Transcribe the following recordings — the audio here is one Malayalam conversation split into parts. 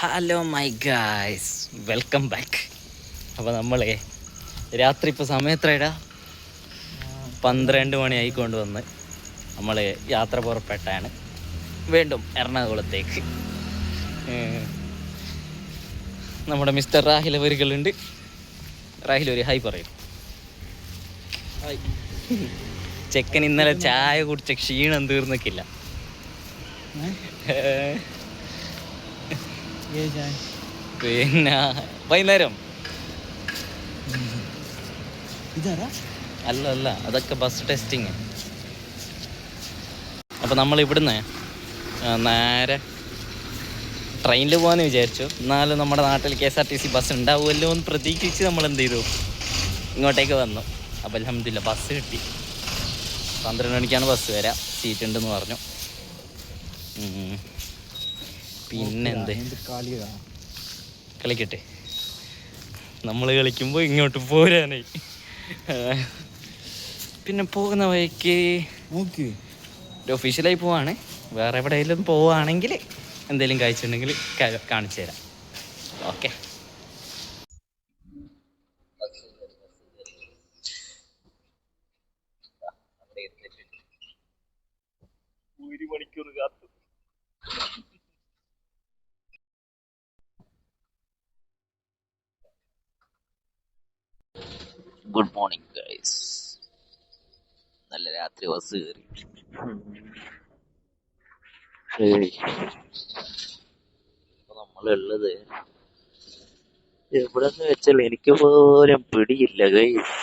Hello my guys, welcome back. അപ്പോൾ നമ്മളെ രാത്രി ഇപ്പോൾ സമയത്രടാ 12 മണി ആയിക്കൊണ്ട് വന്ന് നമ്മൾ യാത്ര പുറപ്പെട്ടാണ് വീണ്ടും എറണാകുളത്തേക്ക്. നമ്മുടെ മിസ്റ്റർ രാഹിൽ അവരുകളുണ്ട്. രാഹിൽ ഒരു ഹായ് പറയും. ചെക്കൻ ഇന്നലെ ചായ കുടിച്ച ക്ഷീണം തീർന്നിക്കില്ല. പിന്നെ വൈകുന്നേരം അല്ല അതൊക്കെ ബസ് ടെസ്റ്റിങ്. അപ്പോൾ നമ്മൾ ഇവിടുന്ന് നേരെ ട്രെയിനിൽ പോകാമെന്ന് വിചാരിച്ചു. എന്നാലും നമ്മുടെ നാട്ടിൽ KSRTC ബസ് ഉണ്ടാവുമല്ലോ എന്ന് പ്രതീക്ഷിച്ച് നമ്മൾ എന്ത് ചെയ്തു, ഇങ്ങോട്ടേക്ക് വന്നു. അപ്പോൾ അൽഹംദുലില്ലാ ബസ് കിട്ടി. 12 മണിക്കാണ് ബസ് വരാം, സീറ്റ് ഉണ്ടെന്ന് പറഞ്ഞു. പിന്നെന്ത് കളിക്കട്ടെ, നമ്മൾ കളിക്കുമ്പോൾ ഇങ്ങോട്ട് പോരാനായി. പിന്നെ പോകുന്ന വഴിക്ക് ഒരു ഒഫീഷ്യലായി പോവാണ്. വേറെ എവിടെയെങ്കിലും പോവുകയാണെങ്കിൽ എന്തെങ്കിലും കഴിച്ചിട്ടുണ്ടെങ്കിൽ കാണിച്ചു തരാം. ഓക്കെ. ഒരു മണിക്കൂർ കാത്തു. Good morning guys. നല്ല രാത്രി ബസ് കയറി. ഇപ്പൊ നമ്മളുള്ളത് എവിടെന്ന് വെച്ചാൽ എനിക്ക് പോലും പിടിയില്ല ഗൈസ്.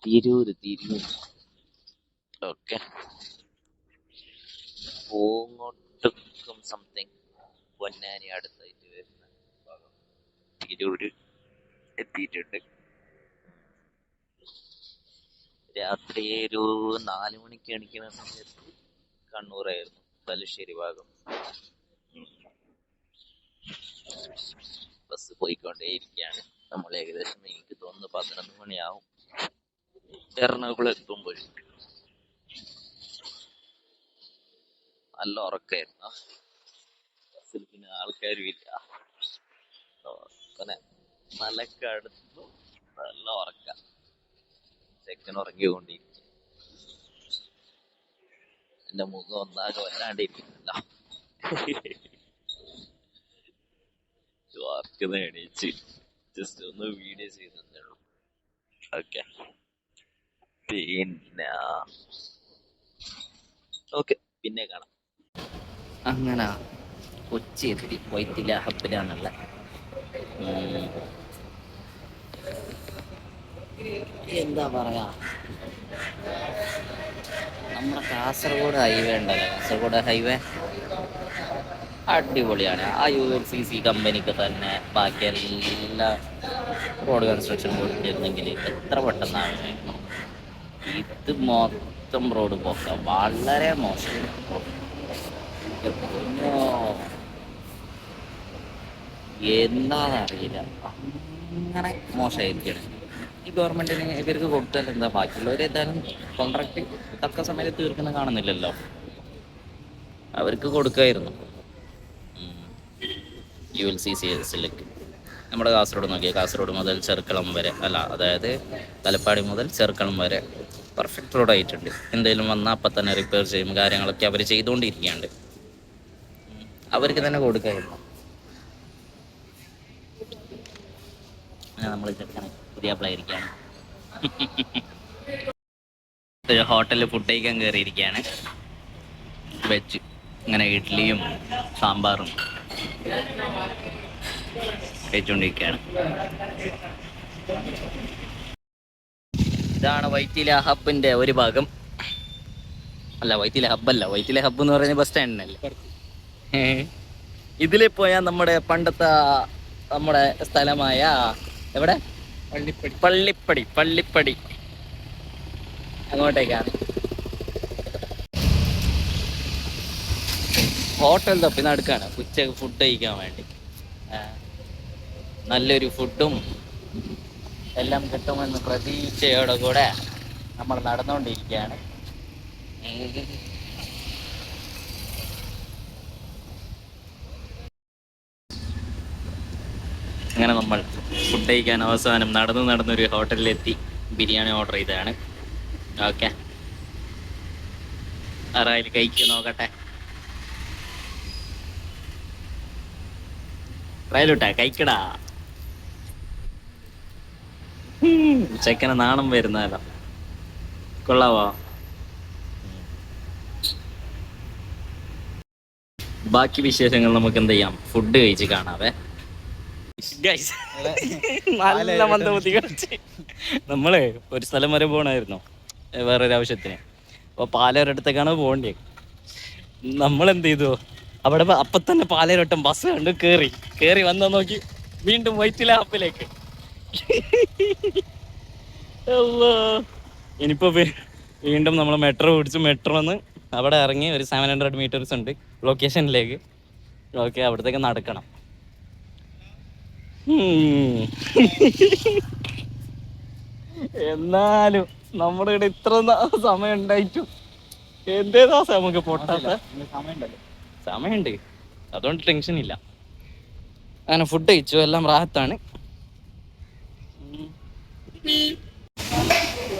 തിരൂര്. ഓക്കെ. പൂങ്ങോട്ടും സംതിങ് പൊന്നാനി അടുത്തായിട്ട് വരുന്ന ഭാഗം തിരൂര് എത്തിയിട്ടുണ്ട്. രാത്രി ഒരു 4 മണിക്ക് എണിക്കുന്ന സമയത്ത് കണ്ണൂരായിരുന്നു, തലശ്ശേരി ഭാഗം. ബസ് പോയിക്കൊണ്ടേയിരിക്കുകയാണ്. നമ്മൾ ഏകദേശം എനിക്ക് തോന്നുന്നു 11 മണിയാവും എറണാകുളം എത്തുമ്പോൾ. നല്ല ഉറക്കായിരുന്നു ബസ്സിൽ. പിന്നെ ആൾക്കാരും ഇല്ല. പിന്നെ മലക്കടുത്തു നല്ല ഉറക്ക. ചെക്കൻ ഉറങ്ങിക്കൊണ്ടിരിക്കും. എന്റെ മുഖം ഒന്നാകെ വല്ലാണ്ടിരിക്കുന്നല്ലോ. എണീച്ച് ജസ്റ്റ് ഒന്ന് വീഡിയോ ചെയ്തേ ഉള്ളൂ. ഓക്കെ. പിന്നെ കാണാം. അങ്ങനെ കൊച്ചി എത്തി. വൈറ്റില ഹബ്ബിലാണുള്ള. എന്താ പറയാ, നമ്മുടെ കാസർഗോഡ് ഹൈവേ ഉണ്ടല്ലോ, കാസർഗോഡ് ഹൈവേ അടിപൊളിയാണ്. ആ ULCC കമ്പനിക്ക് തന്നെ ബാക്കി എല്ലാ റോഡ് കൺസ്ട്രക്ഷൻ കൊടുത്തിരുന്നെങ്കിൽ എത്ര പെട്ടെന്നാണ്. ഇത് മൊത്തം റോഡ് പോക്ക വളരെ മോശം. എന്താണെന്നറിയില്ല, അങ്ങനെ മോശമായിരിക്കണം. ഈ ഗവൺമെന്റിന് ഇവർക്ക് കൊടുത്താൽ എന്താ, ബാക്കിയുള്ളവർ ഏതായാലും കോൺട്രാക്ട് തക്ക സമയത്ത് തീർക്കുന്ന കാണുന്നില്ലല്ലോ. അവർക്ക് കൊടുക്കായിരുന്നു. ULCCസിലേക്ക് നമ്മുടെ കാസർഗോഡ് നോക്കിയാൽ കാസർഗോഡ് മുതൽ ചെർക്കളം വരെ, അതായത് തലപ്പാടി മുതൽ ചെർക്കളം വരെ പെർഫെക്റ്റ് റോഡ് ആയിട്ടുണ്ട്. എന്തെങ്കിലും വന്നാൽ അപ്പം തന്നെ റിപ്പയർ ചെയ്യും, കാര്യങ്ങളൊക്കെ അവർ ചെയ്തുകൊണ്ടിരിക്കുകയുണ്ട്. അവർക്ക് തന്നെ കൊടുക്കായിരുന്നു. നമ്മൾ പുതിയ പ്ലായിരിക്കുകയാണ്. ഹോട്ടലിൽ ഫുഡ് കഴിക്കാൻ കയറിയിരിക്കുകയാണ്. വെജ് ഇങ്ങനെ ഇഡ്ഡലിയും സാമ്പാറും കഴിച്ചുകൊണ്ടിരിക്കുകയാണ്. ഇതാണ് വൈറ്റില ഹബിന്റെ ഒരു ഭാഗം. അല്ല, വൈറ്റില ഹബ്ബല്ല, വൈറ്റില ഹബ്ബ് എന്ന് പറയുന്ന ബസ് സ്റ്റാൻഡിനല്ലേ. ഇതിൽ പോയാൽ നമ്മുടെ പണ്ടത്തെ നമ്മുടെ സ്ഥലമായ എവിടെ, പള്ളിപ്പടി അങ്ങോട്ടേക്കാണ്. ഹോട്ടൽ തപ്പി നടക്കാണ് ഉച്ചക്ക് ഫുഡ് കഴിക്കാൻ വേണ്ടി. നല്ലൊരു ഫുഡും എല്ലാം കിട്ടുമെന്ന് പ്രതീക്ഷയോടെ കൂടെ നമ്മൾ നടന്നുകൊണ്ടിരിക്കുകയാണ്. അങ്ങനെ നമ്മൾ ഫുഡ് കഴിക്കാൻ അവസാനം നടന്നൊരു ഹോട്ടലിലെത്തി ബിരിയാണി ഓർഡർ ചെയ്തതാണ്. ഓക്കെ, ആരായാലും കഴിക്കുക നോക്കട്ടെ. റയലൂട്ടാ കഴിക്കടാ. ചെക്കനെ നാണം വരുന്നല്ലോ. കൊള്ളാവോ? ബാക്കി വിശേഷങ്ങൾ നമുക്ക് എന്ത് ചെയ്യാം, ഫുഡ് കഴിച്ച് കാണാവേ. നല്ല മന്ദബുദ്ധി കളിച്ച് നമ്മള് ഒരു സ്ഥലം വരെ പോകണമായിരുന്നു വേറൊരു ആവശ്യത്തിന്. അപ്പോൾ പാലൊരിടത്തേക്കാണ് പോകേണ്ടത്. നമ്മളെന്ത് ചെയ്തു, അവിടെ അപ്പം തന്നെ പാലയൊരട്ടം ബസ് കണ്ട് കയറി വന്ന നോക്കി വീണ്ടും വൈറ്റില ആപ്പിലേക്ക്. ഇനിയിപ്പോൾ വീണ്ടും നമ്മൾ മെട്രോ പിടിച്ച് മെട്രോ വന്ന് അവിടെ ഇറങ്ങി ഒരു 700 മീറ്റേഴ്സ് ഉണ്ട് ലൊക്കേഷനിലേക്ക്. ഓക്കെ, അവിടത്തേക്ക് നടക്കണം. എന്നാലും നമ്മുടെ ഇവിടെ ഇത്ര സമയം ഉണ്ടായിട്ടു എന്തേതാ നമുക്ക് പൊട്ടാത്ത സമയമുണ്ട്, അതുകൊണ്ട് ടെൻഷൻ ഇല്ല. അങ്ങനെ ഫുഡ് കഴിച്ചു, എല്ലാം റാഹത്താണ്.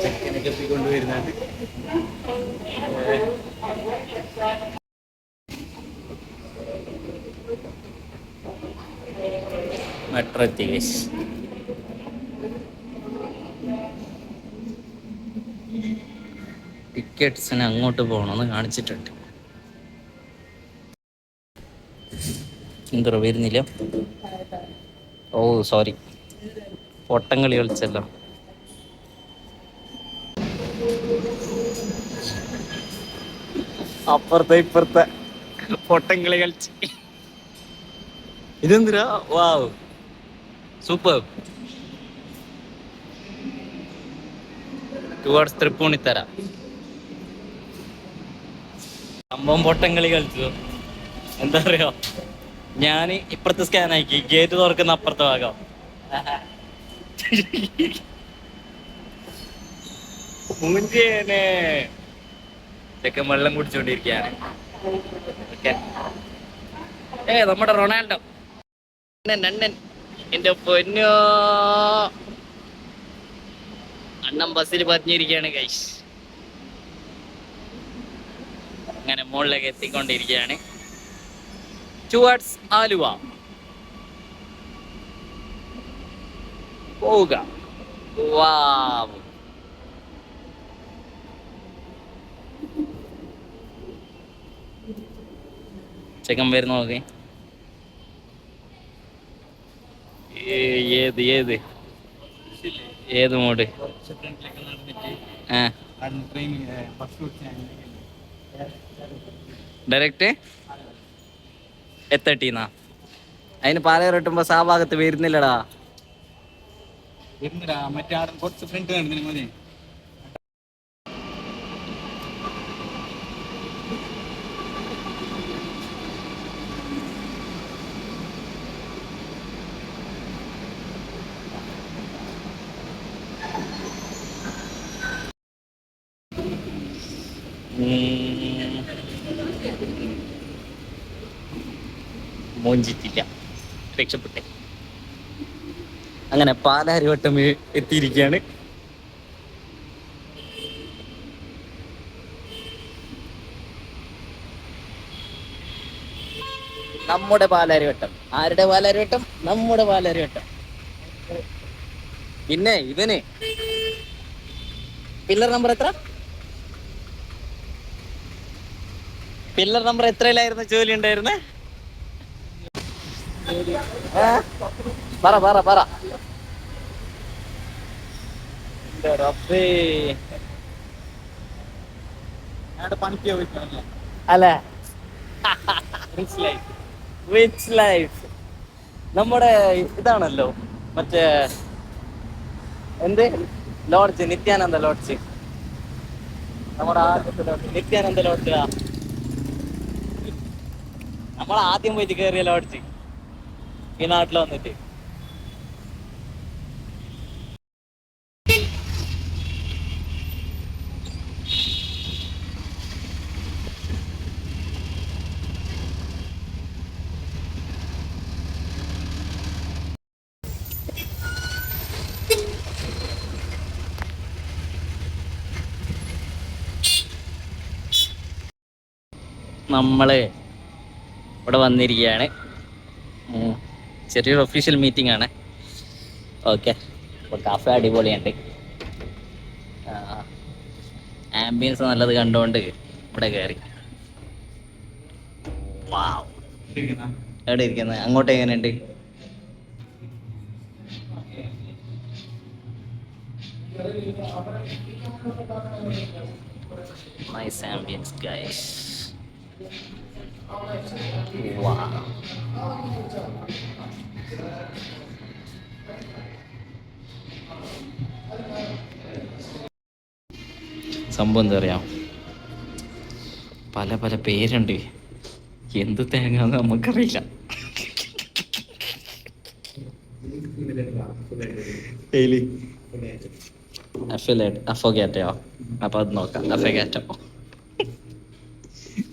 ചെക്കനൊക്കെ എത്തിക്കൊണ്ടുവരുന്നുണ്ട്. മെട്രോ എത്തി. ടിക്കറ്റ്സിന് അങ്ങോട്ട് പോകണമെന്ന് കാണിച്ചിട്ടുണ്ട്. എന്തോ വരുന്നില്ല. ഓ സോറി, പൊട്ടംകളി കളിച്ചല്ലോ. അപ്പുറത്തെ ഇപ്പുറത്തെ പൊട്ടംകളി കളിച്ച്. ഇതെന്തിനാ? വാവ്, സൂപ്പർ. ടുവേർഡ്സ് തൃപ്പൂണിത്തറ. സംഭവം പൊട്ടംകളി കളിച്ചു. എന്താ പറയാ, ഞാൻ ഇപ്പുറത്തെ സ്കാൻ ആക്കി, ഗേറ്റ് തുറക്കുന്ന അപ്പുറത്തെ ഭാഗം. ചെക്കൻ വെള്ളം കുടിച്ചോണ്ടിരിക്കുകയാണ്. നമ്മുടെ റൊണാൾഡോ അണ്ണൻ, എന്റെ പൊന്നോ അണ്ണൻ ബസ്സിൽ പതിഞ്ഞിരിക്കുകയാണ് ഗൈസ്. അങ്ങനെ മുകളിലേക്ക് എത്തിക്കൊണ്ടിരിക്കുകയാണ്. ടുവേർഡ്സ് ആലുവ പോവുക. വാവ്, ചെക്കൻ വരുന്ന നോക്കി. ഏത് മോഡ്? ഡയറക്റ്റ് എത്തട്ടീന്നാ. അതിന് പാലയർ കിട്ടുമ്പോ ആ ഭാഗത്ത് വരുന്നില്ലടാ. മറ്റേ കുറച്ച് ഫ്രണ്ട് കണ്ടു മതി. മോഞ്ചിറ്റില്ല, രക്ഷപ്പെട്ടെ. അങ്ങനെ പാലാരിവട്ടം എത്തിയിരിക്കുകയാണ്. നമ്മുടെ പാലാരിവട്ടം. ആരുടെ പാലാരിവട്ടം? നമ്മുടെ പാലാരിവട്ടം. പിന്നെ ഇവന് പില്ലർ നമ്പർ എത്ര? പില്ലർ നമ്പർ എത്രയിലായിരുന്നു ജോലി ഉണ്ടായിരുന്നേ? പറ. അല്ലേ, റിച്ച് ലൈഫ്. നമ്മുടെ ഇതാണല്ലോ മറ്റേ എന്ത് ലോഡ്ജ്, നിത്യാനന്ദ ലോഡ്ജ്. നമ്മുടെ ആദ്യത്തെ ലോഡ്ജ് നിത്യാനന്ദ ലോഡ്ജ്. നമ്മൾ ആദ്യം പോയിട്ട് കയറിയ ലോഡ്ജ് ഈ നാട്ടിൽ വന്നിട്ട്. നമ്മൾ ഇവിടെ വന്നിരിക്കുകയാണ്. ചെറിയൊരു ഒഫീഷ്യൽ മീറ്റിംഗ് ആണ്. ഓക്കെ, അപ്പോൾ കാഫേ അടിപൊളിയുണ്ട്. ആംബിയൻസ് നല്ലത് കണ്ടുകൊണ്ട് ഇവിടെ കയറി. വാവ്, എവിടെ ഇരിക്കുന്നത്? അങ്ങോട്ട് എങ്ങനെയുണ്ട്? Nice ambience, guys. Wow. സംഭവം എന്താ പറയാ, പല പല പേരുണ്ട്. എന്ത് തേങ്ങാന്ന് നമുക്കറിയില്ല. അഫോഗാറ്റയോ? അപ്പൊ അത് നോക്കാം. അഫോഗാറ്റോ.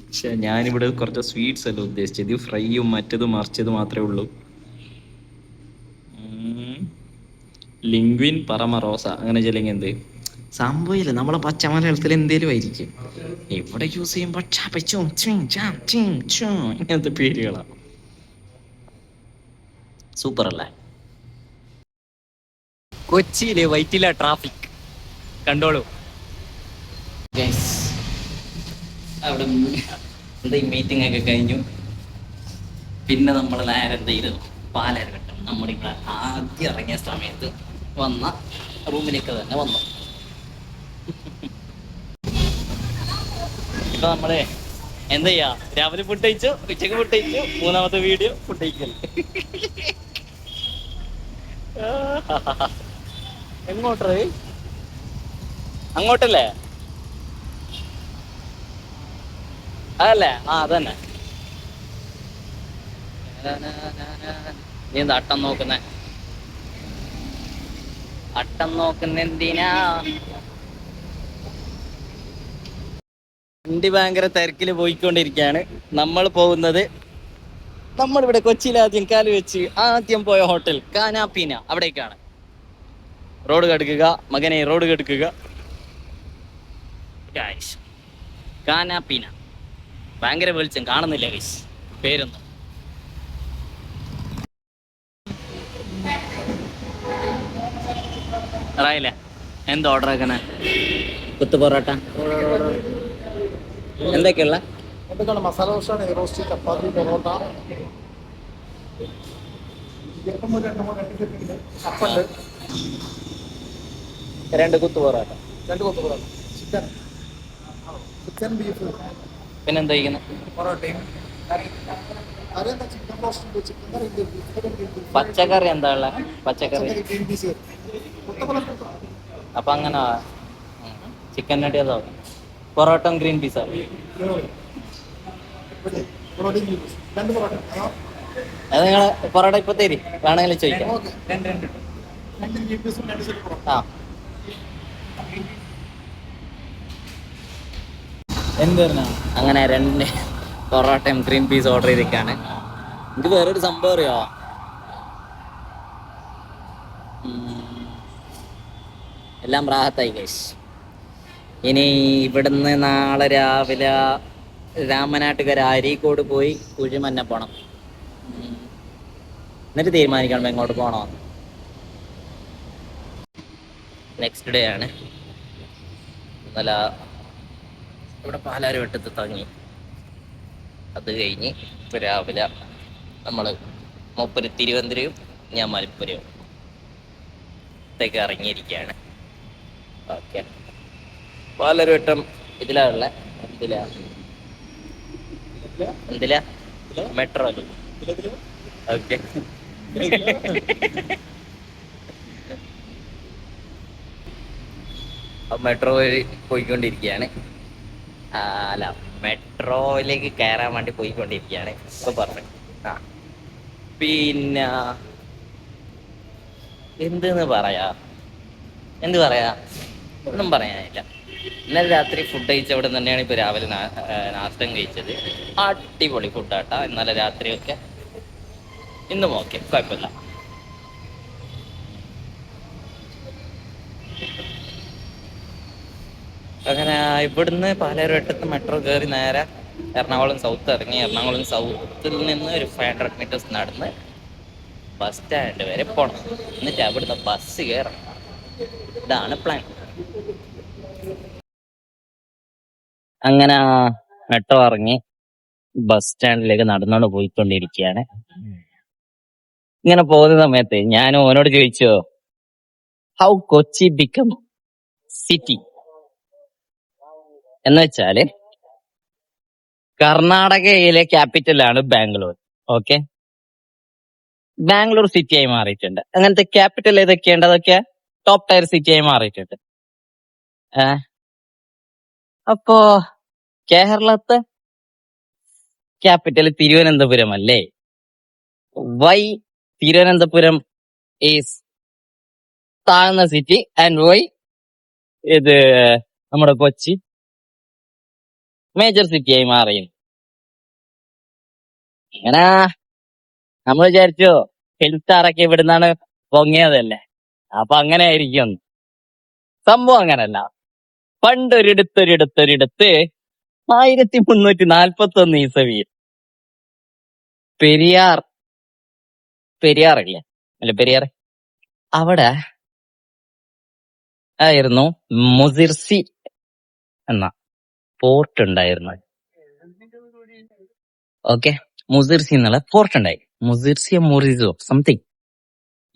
പക്ഷെ ഞാനിവിടെ കുറച്ച് സ്വീറ്റ്സ് അല്ല ഉദ്ദേശിച്ചത്. ഫ്രൈയും മറ്റതും മറിച്ചത് മാത്രമേ ഉള്ളൂ. ലിംഗ്വിൻ പറമറോസ അങ്ങനെ ചെല്ലെങ്കിൽ എന്ത് സംഭവമില്ല. നമ്മളെ പച്ച മലയാളത്തിൽ എന്തേലും ആയിരിക്കും. ഇവിടെ യൂസ് ചെയ്യുമ്പോൾ ഇങ്ങനത്തെ പേരുകളാണ്. സൂപ്പർ അല്ലേ? കൊച്ചിയിലെ വൈറ്റില ട്രാഫിക് കണ്ടോളൂ. അവിടെ എന്താ ഈ മീറ്റിംഗ് ഒക്കെ കഴിഞ്ഞു. പിന്നെ നമ്മൾ നേരെ എന്ത് ചെയ്തു? പാലാരിവട്ടം നമ്മളിവിടെ ആദ്യം ഇറങ്ങിയ സമയത്ത് വന്ന റൂമിലേക്ക് തന്നെ വന്നു. ഇപ്പൊ നമ്മള് എന്താ ചെയ്യാ, രാവിലെ ഫുഡ് കഴിച്ചു, ഉച്ചക്ക് ഫുഡ് കഴിച്ചു, മൂന്നാമത്തെ വീഡിയോ ഫുഡ് കഴിക്കൽ. എങ്ങോട്ടേ? അങ്ങോട്ടല്ലേ? അതല്ലേ? അതന്നെ. നീ എന്താ അട്ടം നോക്കുന്നേ? അട്ടം നോക്കുന്ന എന്തിനാ? വണ്ടി ഭയങ്കര തിരക്കിൽ പോയിക്കൊണ്ടിരിക്കുകയാണ്. നമ്മളിവിടെ കൊച്ചിയിൽ ആദ്യം പോയ ഹോട്ടൽ കാനാപ്പീന, അവിടേക്കാണ്. റോഡ് കടുക്കുക മകനെ, റോഡ് കടുക്കുക. കാനാപ്പീന ഭയങ്കര വെളിച്ചം കാണുന്നില്ല ഗൈസ്, പേരൊന്നും. അറിയില്ല എന്താ ഓർഡർ ആക്കണേ? കുത്തു പൊറോട്ട എന്തൊക്കെയുള്ള? മസാല ദോശ, നെയ്റോസ്റ്റ്, ചപ്പാത്തി, പൊറോട്ട, അപ്പുണ്ട്, 2 കുത്തു പൊറോട്ട, 2 കൊത്തു പൊറോട്ട, ചിക്കൻ ബീഫ്, പിന്നെന്താ കഴിക്കുന്നത്? പൊറോട്ടയും ചിക്കൻ റോസ്റ്റ്, ചിക്കൻ കറി, പച്ചക്കറി എന്താ ഉള്ള? പച്ചക്കറി ഗ്രീൻ പീസ്. അപ്പൊ അങ്ങനെ ചിക്കൻ നടി അതോ പൊറോട്ട ഗ്രീൻ പീസോ? രണ്ട് പൊറോട്ട. അത് നിങ്ങള് പൊറോട്ട ഇപ്പൊ തരി, വേണമെങ്കിലും ചോദിക്കാം. ആ അങ്ങനെ 2 പൊറോട്ടയും ഗ്രീൻ പീസ് ഓർഡർ ചെയ്തേക്കാണ്. ഇത് വേറൊരു സംഭവം അറിയോ? എല്ലാം റാഹത്തായി ഗൈസ്. ഇനി ഇവിടുന്ന് നാളെ രാവിലെ രാമനാട്ടുകര അരീക്കോട് പോയി കുഴിമന്ന പോണം. എന്നിട്ട് തീരുമാനിക്കണം എങ്ങോട്ട് പോകണമെന്ന്. നെക്സ്റ്റ് ഡേ ആണ്. ഇന്നലെ ഇവിടെ പാലാരിവട്ടത്ത് തങ്ങി. അത് കഴിഞ്ഞ് ഇപ്പോൾ രാവിലെ നമ്മൾ മൂപ്പര് തിരുവനന്തപുരം, ഞാൻ മലപ്പുറം ത്തേക്ക് ഇറങ്ങിയിരിക്കുകയാണ്. ഓക്കെ, പാലാരിവട്ടം ഇതിലുള്ള എന്തിലാ മെട്രോ. ഓക്കെ, മെട്രോ പോയിക്കൊണ്ടിരിക്കുകയാണ്. അല്ല, മെട്രോയിലേക്ക് കയറാൻ വേണ്ടി പോയിക്കൊണ്ടിരിക്കുകയാണ്. ഇപ്പൊ പറഞ്ഞു. പിന്നെ എന്ത് പറയാ ഒന്നും പറയാനില്ല. ഇന്നലെ രാത്രി ഫുഡ് കഴിച്ച അവിടെ തന്നെയാണ് ഇപ്പോൾ രാവിലെ നാസ്തം കഴിച്ചത്. അടിപൊളി ഫുഡാട്ടാ ഇന്നലെ രാത്രിയൊക്കെ. ഇന്നും ഓക്കെ, കുഴപ്പമില്ല. അങ്ങനെ ഇവിടുന്ന് പാലാരിവട്ടത്ത് മെട്രോ കയറി നേരെ എറണാകുളം സൗത്ത് ഇറങ്ങി എറണാകുളം സൗത്തിൽ നിന്ന് ഒരു 500 മീറ്റേഴ്സ് നടന്ന് ബസ് സ്റ്റാൻഡ് വരെ പോകണം. എന്നിട്ട് അവിടുന്ന് ബസ് കയറണം. ഇതാണ് പ്ലാൻ. അങ്ങനെ മെട്രോ ഇറങ്ങി ബസ് സ്റ്റാൻഡിലേക്ക് നടന്നുകൊണ്ട് പോയിക്കൊണ്ടിരിക്കുകയാണ്. ഇങ്ങനെ പോകുന്ന സമയത്ത് ഞാൻ ഓനോട് ചോദിച്ചോ, ഹൗ കൊച്ചി ബിക്കം സിറ്റി എന്ന് വെച്ചാല് കർണാടകയിലെ ക്യാപിറ്റലാണ് ബാംഗ്ലൂർ. ഓക്കെ, ബാംഗ്ലൂർ സിറ്റിയായി മാറിയിട്ടുണ്ട്. അങ്ങനത്തെ ക്യാപിറ്റൽ ഏതൊക്കെയുണ്ട്? അതൊക്കെ ടോപ്പ് ടയർ സിറ്റിയായി മാറിയിട്ടുണ്ട്. അപ്പോ കേരളത്തെ ക്യാപിറ്റൽ തിരുവനന്തപുരം അല്ലേ? വൈ തിരുവനന്തപുരം ഈസ് താഴ്ന്ന സിറ്റി ആൻഡ് വൈ ഇത് നമ്മുടെ കൊച്ചി മേജർ സിറ്റിയായി മാറി? അങ്ങനെ നമ്മൾ വിചാരിച്ചു ഹിൽ സ്റ്റാറൊക്കെ ഇവിടുന്നാണ് പൊങ്ങിയതല്ലേ, അപ്പൊ അങ്ങനെ ആയിരിക്കും. സംഭവം അങ്ങനല്ല. പണ്ടൊരിടത്തൊരിടത്ത് 1341 ഈസവിയിൽ പെരിയാറില്ലേ, അല്ല പെരിയാർ, അവിടെ ആയിരുന്നു മുസിർസി എന്ന പോർട്ട് ഉണ്ടായിരുന്നത്. ഓക്കെ, മുസിർസി എന്നുള്ള പോർട്ട് ഉണ്ടായി. മുസിർസിയോ മൊറിസോ സംതിങ്,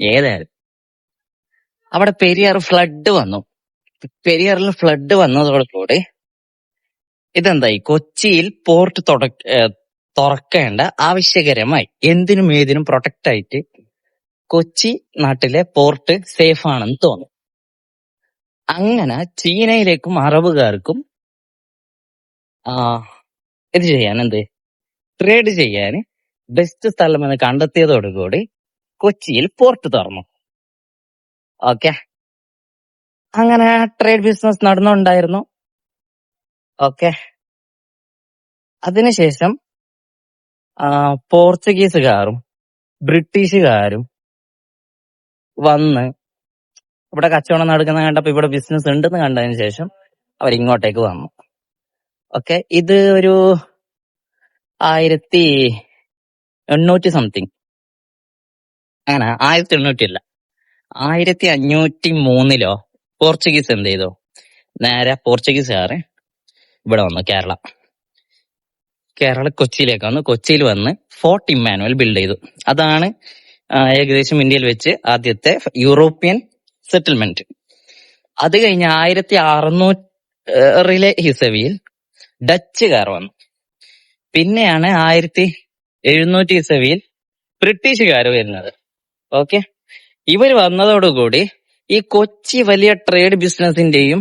ഏതായാലും അവിടെ പെരിയാർ ഫ്ലഡ് വന്നു. പെരിയാറിൽ ഫ്ലഡ് വന്നതോടുകൂടി ഇതെന്തായി, കൊച്ചിയിൽ പോർട്ട് തുറക്കേണ്ട ആവശ്യകരമായി. എന്തിനും ഏതിനും പ്രൊട്ടക്റ്റ് ആയിട്ട് കൊച്ചി നാട്ടിലെ പോർട്ട് സേഫ് ആണെന്ന് തോന്നി. അങ്ങനെ ചീനയിലേക്കും അറബുകാർക്കും ഇത് ചെയ്യാൻ, ട്രേഡ് ചെയ്യാൻ ബെസ്റ്റ് സ്ഥലമെന്ന് കണ്ടെത്തിയതോടുകൂടി കൊച്ചിയിൽ പോർട്ട് തുറന്നു. ഓക്കെ, അങ്ങനെ ട്രേഡ് ബിസിനസ് നടന്നുണ്ടായിരുന്നു. ഓക്കെ, അതിനുശേഷം പോർച്ചുഗീസുകാരും ബ്രിട്ടീഷുകാരും വന്ന് ഇവിടെ കച്ചവടം നടക്കുന്ന കണ്ടപ്പോ, ഇവിടെ ബിസിനസ് ഉണ്ടെന്ന് കണ്ടതിന് ശേഷം അവരിങ്ങോട്ടേക്ക് വന്നു. ഓക്കെ, ഇത് ഒരു 1800 സംതിങ്, അങ്ങനെ 1800 അല്ല, 1503 പോർച്ചുഗീസ് എന്ത് ചെയ്തു, നേരെ പോർച്ചുഗീസുകാര് ഇവിടെ വന്നു. കേരള കൊച്ചിയിലേക്ക് വന്നു. കൊച്ചിയിൽ വന്ന് ഫോർട്ട് ഇമ്മാനുവൽ ബിൽഡ് ചെയ്തു. അതാണ് ഏകദേശം ഇന്ത്യയിൽ വെച്ച് ആദ്യത്തെ യൂറോപ്യൻ സെറ്റിൽമെന്റ്. അത് കഴിഞ്ഞ് 1600 ഈസവിയിൽ ഡച്ചുകാർ വന്നു. പിന്നെയാണ് 1700 ഈസവിയിൽ ബ്രിട്ടീഷുകാർ വരുന്നത്. ഓക്കെ, ഇവർ വന്നതോടുകൂടി ഈ കൊച്ചി വലിയ ട്രേഡ് ബിസിനസിന്റെയും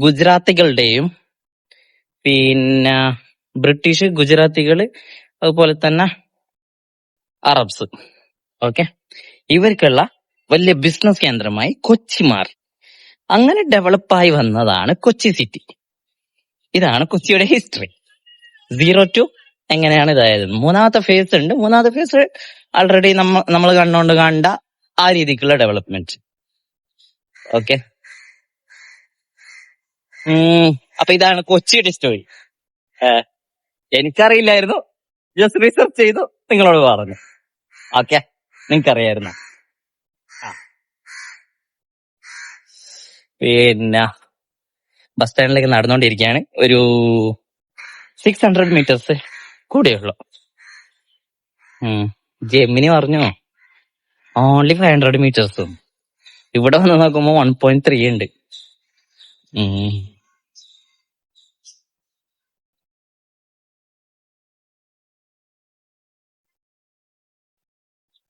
ഗുജറാത്തികളുടെയും, പിന്നെ ബ്രിട്ടീഷ്, ഗുജറാത്തികള്, അതുപോലെ തന്നെ അറബ്സ്, ഓക്കെ, ഇവർക്കുള്ള വലിയ ബിസിനസ് കേന്ദ്രമായി കൊച്ചി മാറി. അങ്ങനെ ഡെവലപ്പായി വന്നതാണ് കൊച്ചി സിറ്റി. ഇതാണ് കൊച്ചിയുടെ ഹിസ്റ്ററി. 0 to എങ്ങനെയാണ് ഇതായത്. മൂന്നാമത്തെ ഫേസ് ഉണ്ട്. മൂന്നാമത്തെ ഫേസ് ആൾറെഡി നമ്മൾ കണ്ടുകൊണ്ട് കണ്ട ആ രീതിക്കുള്ള ഡെവലപ്മെന്റ്. ഓക്കെ, അപ്പൊ ഇതാണ് കൊച്ചിയുടെ സ്റ്റോറി. എനിക്കറിയില്ലായിരുന്നു, ജസ്റ്റ് റിസർച്ച് ചെയ്തു നിങ്ങളോട് പറഞ്ഞു. ഓക്കെ, നിങ്ങൾക്കറിയായിരുന്നു. പിന്നെ ബസ് സ്റ്റാൻഡിലേക്ക് നടന്നുകൊണ്ടിരിക്കുകയാണ്. ഒരു 600 മീറ്റേഴ്സ് കൂടെയുള്ളു. ജെമിനി പറഞ്ഞു ഓൺലി 500 മീറ്റേഴ്സും. ഇവിടെ വന്ന് നോക്കുമ്പോ 1.3 ഉണ്ട്.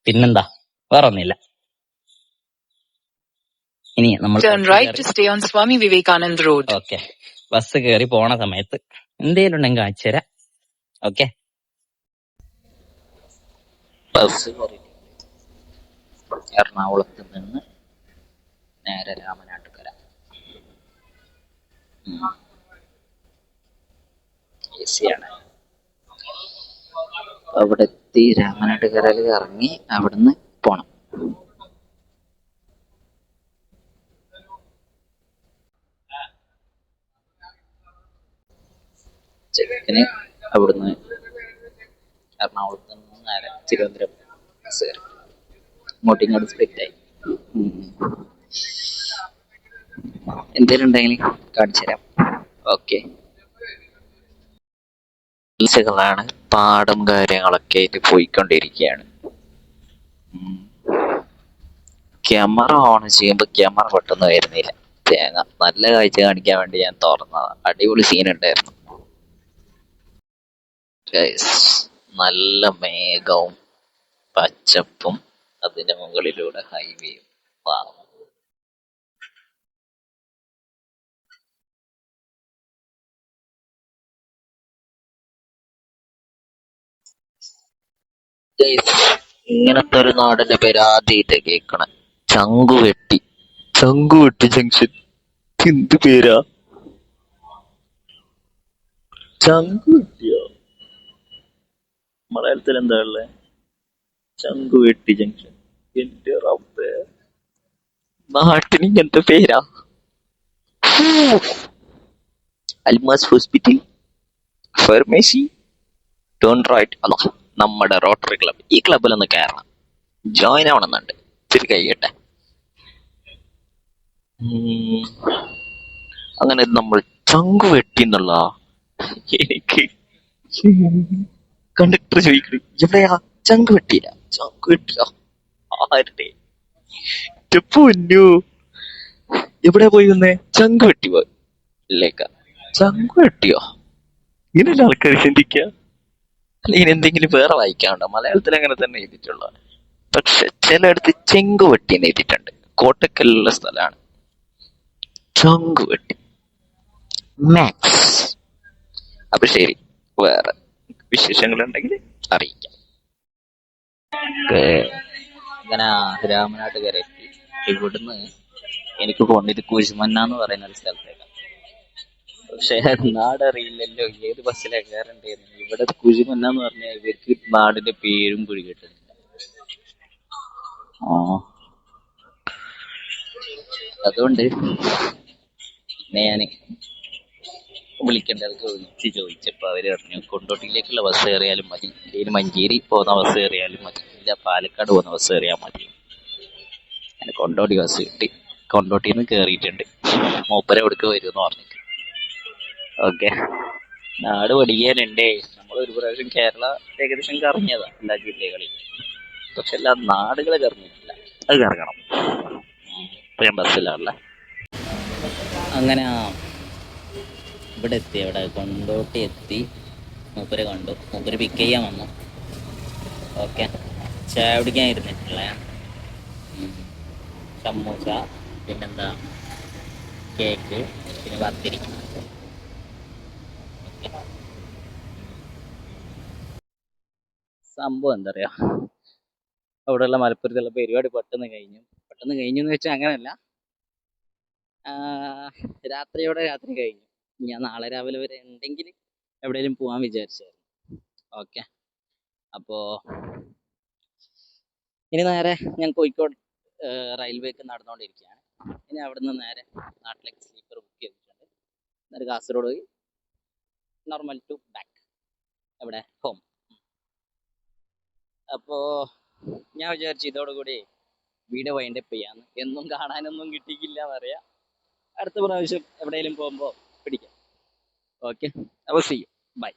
പിന്നെന്താ, വേറെ ഒന്നുമില്ല. ഇനി നമ്മൾ Swami Vivekananda road. Okay, bus കയറി പോണ സമയത്ത് എന്തേലും ഉണ്ടെങ്കിൽ കാണിച്ചു തരാം. ഓക്കെ, ബസ് എറണാകുളത്ത് നിന്ന് നേരെ രാമനാട്ടുകര. ഈസിയാണ്. അവിടെ എത്തി രാമനാട്ടുകരയിൽ ഇറങ്ങി അവിടുന്ന് പോണം. ചെക്കന് അവിടുന്ന് എറണാകുളത്ത് നിന്ന് നേരെ തിരുവനന്തപുരം ബസ് കയറി. ഇങ്ങോട്ടും ഇങ്ങോട്ടും സ്പ്ലിറ്റായി. എന്തേലും ഉണ്ടെങ്കിൽ കാണിച്ചു തരാം. ഓക്കെ, ാണ് പാടം കാര്യങ്ങളൊക്കെ ആയിട്ട് പോയിക്കൊണ്ടിരിക്കുകയാണ്. ക്യാമറ ഓൺ ചെയ്യുമ്പോൾ ക്യാമറ പെട്ടെന്ന് വരുന്നില്ല. തേങ്ങ നല്ല കാഴ്ച കാണിക്കാൻ വേണ്ടി ഞാൻ തുറന്നതാണ്. അടിപൊളി സീൻ ഉണ്ടായിരുന്നു. Guys, നല്ല മേഘവും പച്ചപ്പും അതിന്റെ മുകളിലൂടെ ഹൈവേയും. ഇങ്ങനത്തെ ഒരു നാടിന്റെ പേര് ആദ്യമായിട്ട് കേൾക്കണ. ചങ്കുവെട്ടി. ചങ്കുവെട്ടി ജംഗ്ഷൻ. എന്ത് പേരാ? ചങ്കുവെട്ടിയോ? മലയാളത്തിൽ എന്താ ഉള്ളത്? ചങ്കുവെട്ടി ജംഗ്ഷൻ. എന്റെ റബ്ബേ, നാട്ടിന് ഇങ്ങനത്തെ പേരാ? Almas Hospital, pharmacy, turn right. അല്ല, നമ്മുടെ റോട്ടറി ക്ലബ്. ഈ ക്ലബിലൊന്ന് കയറണം, ജോയിൻ ആവണമെന്നുണ്ട്. ഇത്തിരി കഴിയട്ടെ. അങ്ങനെ നമ്മൾ ചങ്കുവെട്ടി എന്നുള്ള എനിക്ക് കണ്ടക്ടർ ചോദിക്കണു, എവിടെയാ? ചങ്കുവെട്ടിയില്ല. ചങ്കുവെട്ടിയോ? ആരുടെ പൊന്നു, എവിടെ പോയി വന്നേ? ചങ്കുവെട്ടി പോയി ഇല്ലേക്ക. ചങ്കുവെട്ടിയോ? ഇങ്ങനെയല്ല ആൾക്കാർ ചിന്തിക്കുക. അല്ലെങ്കിൽ എന്തെങ്കിലും വേറെ വായിക്കാനുണ്ടോ? മലയാളത്തിൽ അങ്ങനെ തന്നെ എഴുതിയിട്ടുള്ള. പക്ഷെ ചിലയിടത്ത് ചെങ്കുവെട്ടി എന്ന് എഴുതിയിട്ടുണ്ട്. കോട്ടക്കലുള്ള സ്ഥലമാണ് ചങ്കുവെട്ടി. മാക്സ്. അപ്പൊ ശരി, വേറെ വിശേഷങ്ങളുണ്ടെങ്കിൽ അറിയിക്കാം. ഇങ്ങനെ രാമനാട്ടുകര എത്തി. ഇവിടുന്ന് എനിക്ക് പോകേണ്ടത് കുരിശുമന്ന എന്ന് പറയുന്ന ഒരു സ്ഥലത്തേക്കാണ്. പക്ഷെ നാടറിയില്ലല്ലോ, ഏത് ബസ്സിലാണ് കയറേണ്ടതെന്ന്. ഇവിടെ കുരിശുമന്ന എന്ന് പറഞ്ഞാൽ ഇവർക്ക് നാടിന്റെ പേരും കുഴി കിട്ടുന്നില്ല. അതുകൊണ്ട് പിന്നെ ഞാൻ വിളിക്കേണ്ടവർക്ക് വിളിച്ച് ചോദിച്ചപ്പോൾ അവര് പറഞ്ഞു കൊണ്ടോട്ടിയിലേക്കുള്ള ബസ് കയറിയാലും മതി, അല്ലെങ്കിൽ മഞ്ചേരി പോകുന്ന ബസ് കയറിയാലും മതി, ഇല്ല പാലക്കാട് പോകുന്ന ബസ് കയറിയാൽ മതി. അങ്ങനെ കൊണ്ടോട്ടി ബസ് കിട്ടി. കൊണ്ടോട്ടിയിൽ നിന്ന് കയറിയിട്ടുണ്ട്. മൂപ്പരെ എവിടേക്ക് വരുമെന്ന് പറഞ്ഞിട്ട്. ഓക്കെ, നാട് പഠിക്കാനുണ്ടേ. നമ്മൾ ഒരു പ്രാവശ്യം കേരള ഏകദേശം കറങ്ങിയതാ, എല്ലാ ജില്ലകളിലും. പക്ഷെ എല്ലാ നാടുകളെ കറങ്ങിയിട്ടില്ല. അത് കറങ്ങണം. ഇപ്പൊ ഞാൻ ബസ്സിലാണല്ലേ. അങ്ങനെ ഇവിടെ എത്തി. ഇവിടെ കൊണ്ടോട്ടി എത്തി. മൂപ്പരെ കണ്ടു. മൂപ്പര് പിക്ക് ചെയ്യാൻ വന്നു. ഓക്കെ, ചായ കുടിക്കാൻ ഇരുന്നിട്ടുള്ള സമൂസ, പിന്നെന്താ കേക്ക്, പിന്നെ പത്തിരി. സംഭവം എന്താ പറയാ, അവിടെയുള്ള മലപ്പുറത്തുള്ള പരിപാടി പെട്ടെന്ന് കഴിഞ്ഞു. പെട്ടെന്ന് കഴിഞ്ഞു എന്ന് വെച്ചാൽ അങ്ങനെയല്ല, രാത്രി കഴിഞ്ഞു. ഞാൻ നാളെ രാവിലെ വരെ ഉണ്ടെങ്കിൽ എവിടെയെങ്കിലും പോകാൻ വിചാരിച്ചായിരുന്നു. ഓക്കെ, അപ്പോൾ ഇനി നേരെ ഞാൻ കോഴിക്കോട് റെയിൽവേക്ക് നടന്നുകൊണ്ടിരിക്കുകയാണ്. ഇനി അവിടുന്ന് നേരെ നാട്ടിലേക്ക് സ്ലീപ്പർ ബുക്ക് ചെയ്തിട്ടുണ്ട്. നേരെ കാസർഗോഡ് പോയി നോർമൽ ടു ബാക്ക്, എവിടെ ഹോം. അപ്പോൾ ഞാൻ വിചാരിച്ചു ഇതോടുകൂടി വീഡിയോ വൈൻഡപ്പ് ചെയ്യാന്ന്. എന്നും കാണാനൊന്നും കിട്ടിയില്ല എന്നറിയാം. അടുത്ത പ്രാവശ്യം എവിടെയെങ്കിലും പോകുമ്പോൾ പിടിക്കാം. ഓക്കെ, അപ്പോൾ സീ യു, ബൈ.